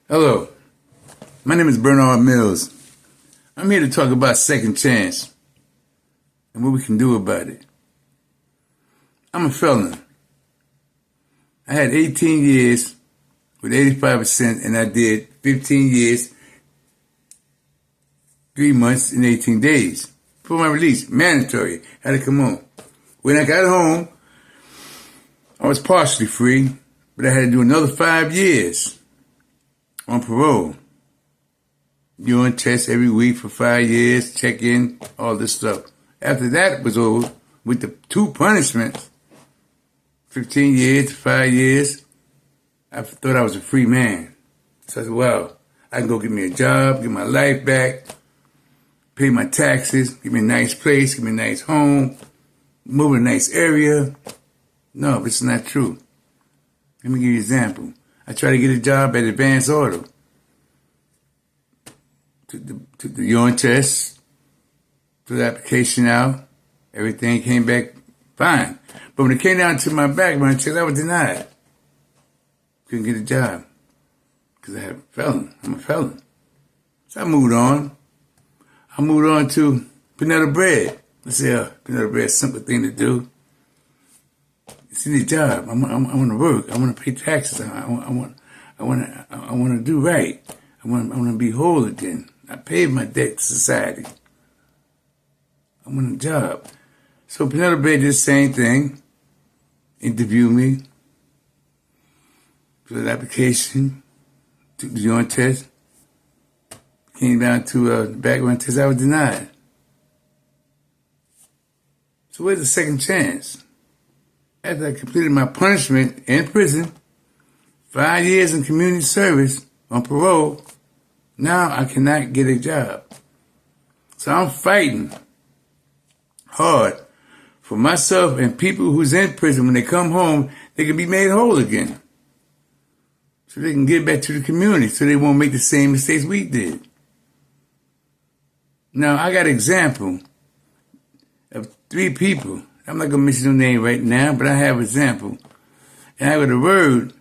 Hello, my name is Bernard Mills. I'm here to talk about second chance and what we can do about it. I'm a felon. I had 18 years with 85% and I did 15 years, 3 months and 18 days. For my release, mandatory, had to come home. When I got home, I was partially free, but I had to do another 5 years on parole. Urine tests every week for 5 years, check in, all this stuff. After that was over, with the 2 punishments, 15 years, 5 years, I thought I was a free man. So I said, well, I can go get me a job, get my life back, pay my taxes, give me a nice place, give me a nice home, move in a nice area. No, but it's not true. Let me give you an example. I tried to get a job at Advance Auto. Took the urine test, put the application out, everything came back fine. But when it came down to my background check, I was denied. Couldn't get a job because I had a felon. I'm a felon. So I moved on. I moved on to Panetta Bread. Let's say Panetta Bread, simple thing to do. It's a job. I want to work. I want to pay taxes. I want to do right. I want to be whole again. I paid my debt to society. I want a job. So Panetta Bread did the same thing. Interviewed me. Filled the application. Took the urine test. Came down to the background test. I was denied. So where's the second chance? After I completed my punishment in prison, 5 years in community service on parole, now I cannot get a job. So I'm fighting hard for myself and people who's in prison. When they come home, they can be made whole again. So they can get back to the community so they won't make the same mistakes we did. Now, I got an example of 3 people. I'm not going to mention their name right now, but I have an example. And I got a word,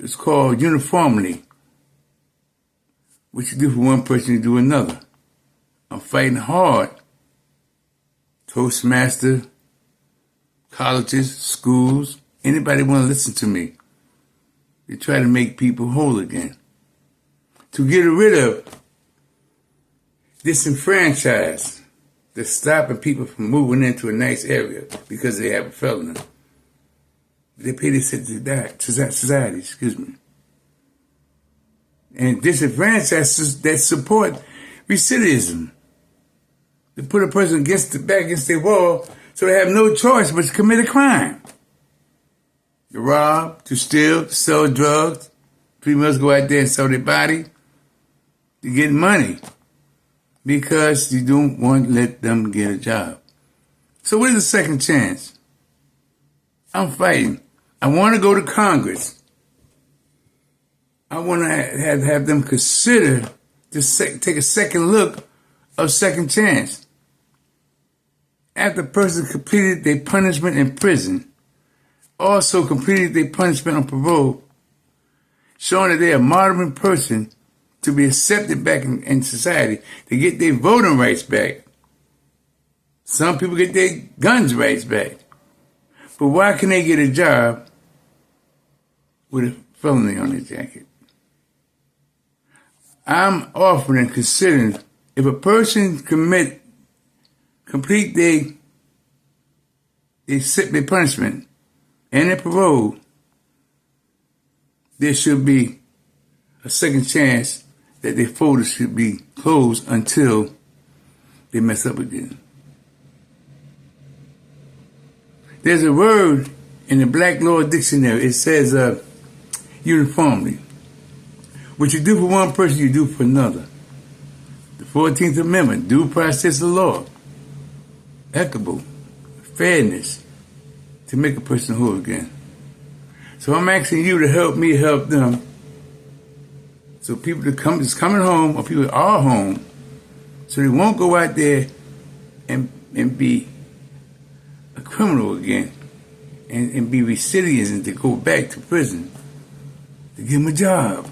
it's called uniformity. What you do for one person, you do another. I'm fighting hard. Toastmaster, colleges, schools, anybody want to listen to me. They try to make people whole again. To get rid of disenfranchised, they're stopping people from moving into a nice area because they have a felony. They pay their society, excuse me. And disenfranchised that support recidivism. They put a person back against their wall so they have no choice but to commit a crime. To rob, to steal, to sell drugs. Females go out there and sell their body to get money because you don't want to let them get a job. So what is the second chance? I'm fighting. I want to go to Congress. I want to have them consider to take a second look of second chance. After a person completed their punishment in prison, also completed their punishment on parole, showing that they're a modern person to be accepted back in society, to get their voting rights back. Some people get their guns rights back. But why can they get a job with a felony on their jacket? I'm offering and considering if a person complete their punishment and their parole, there should be a second chance that their folders should be closed until they mess up again. There's a word in the Black Law Dictionary. It says uniformly. What you do for one person, you do for another. The 14th Amendment, due process of law, equitable, fairness, to make a person whole again. So I'm asking you to help me help them. So people that's coming home, or people that are home, so they won't go out there and be a criminal again, and be recidivism to go back to prison, to give them a job.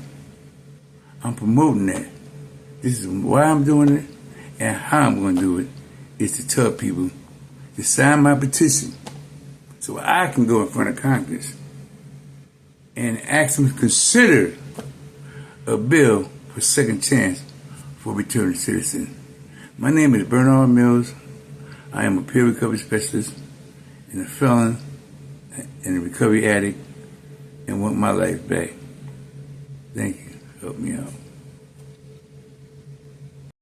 I'm promoting that. This is why I'm doing it and how I'm going to do it is to tell people to sign my petition so I can go in front of Congress and ask them to consider a bill for second chance for returning citizens. My name is Bernard Mills. I am a peer recovery specialist and a felon and a recovery addict and want my life back. Thank you. Help me out.